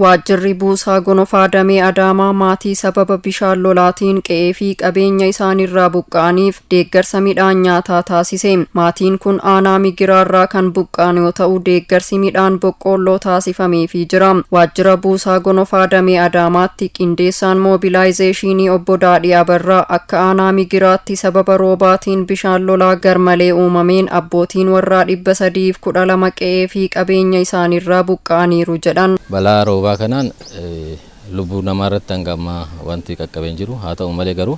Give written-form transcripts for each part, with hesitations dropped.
Waajjirri buusaa gonofaa damee Adaamaa maatii sababa bishaan lolaatiin qe'ee fi qabeenya isaanirraa buqqa'aniif deeggarsa midhaan nyaataa taasise. Maatiin kun aanaa Migiraarraa kan buqqa'an yoo ta'u deeggarsi midhaan boqqoolloo taasifameefii jira. Waajjira buusaa gonofaa damee Adaamaatti qindeessaan moobilaayizeeshinii obbo Daadhii Abarraa akka aanaa Migiraatti sababa roobaatiin bishaan lolaa garmalee uumameen abbootiin warraa 312 qe'ee fi qabeenya isaanirraa buqqa'aniiru jedhan. Balaa roobaa kanaan lubbuu namaarratti hanga wanti qaqqabeen jiru haa ta'u malee garuu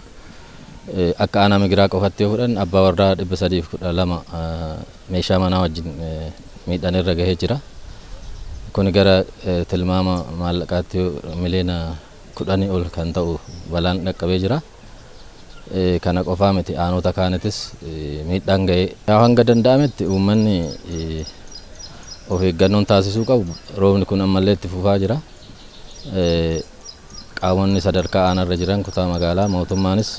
akka aanaa Migiraa qofatti yoo fudhan abbaa warraa 312 meeshaa manaa wajjin miidhaan irra gahee jira. Kun gara tilmaama maallaqaatti miliyoona 10 ol kan ta'u balaan qaqqabee jira. Kana qofaa miti aanota kaanitis miidhaan gahee hanga danda'ametti uummanni of eeggannoon taasisuu qabu. Roobni kun ammallee itti fufaa jira. Qaamonni sadarkaa aanarra jiran kutaa magaalaa mootummaanis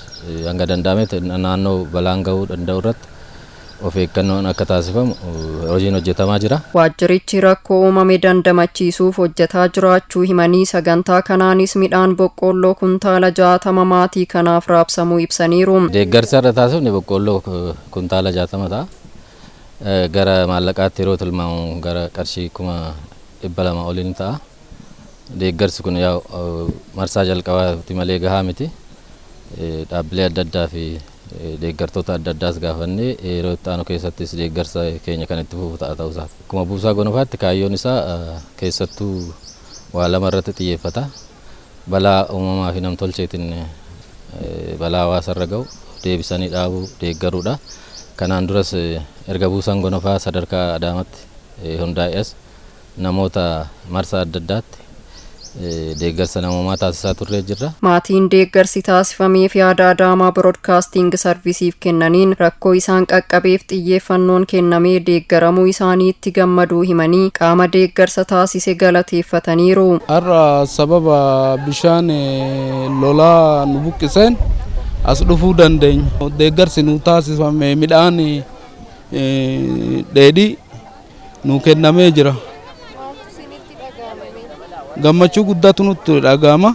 hanga danda'ametti naannoo balaan gahuu danda'u irratti of eeggannoon akka taasifamu hojiin hojjetamaa jira. Waajjirichi rakkoo uumame dandamachiisuuf hojjetaa jiraachuu himanii sagantaa kanaanis midhaan boqqoolloo kuntaala 60 maatii kanaaf raabsamuu ibsaniiru. Deeggarsa irra taasifne boqqoolloo kuntaala 60 ta'a. Gara maallaqaatti yeroo tilmaamu gara qarshii 200,000 oliin ta'a. Deeggarsi kun marsaa jalqabaatti malee gahaa miti. Dhaabbilee adda addaa fi deeggartoota adda addaas gaafannee yeroo itti aanu keessattis deeggarsa keenya kan itti fufu ta'a ta'uu isaati. Akkuma buusaa gonofaatti kaayyoon isaa keessattuu waa lama irratti xiyyeeffata. Balaa uumamaa fi namtolcheetiin balaa hawaasarra gahu deebisanii dhaabuu deeggaruudha. Kanaan duras erga buusaan gonofaa sadarkaa Adaamaatti hundaa'es namoota marsaa adda addaatti deeggarsa namoomaa taasisaa turree jirra. Maatiin deeggarsi taasifameef yaada Adaamaa Broadcasting Servisiif kennaniin rakkoo isaan qaqqabeef xiyyeeffannoon kennamee deeggaramuu isaaniitti gammaduu himanii qaama deeggarsa taasise galateeffataniiru. Har'a sababa bishaan lolaa nu buqqiseen as dhufuu dandeenya. Deeggarsi nu taasifame midhaan dheedhii nu kennamee jira. Gammachuu guddaatu nutti dhagahama.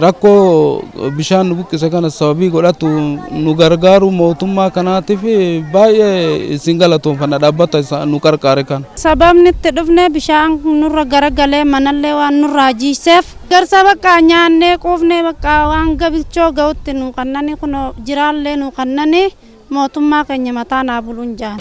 Rakkoo bishaan nu buqqise kana sababii godhatu nu gargaaru mootummaa kanaatiif baay'ee isin galatoomfanna dhaabbata nu qarqaare kana. Sababni itti dhufne bishaan nurra garagalee manallee waan nurraa jiiseef garsa bakka nyaannee quufnee bakka waan gabilchoo ga'utti nu kannani kun jiraallee nu kannani mootummaa keenya mataa naa buluun jaan.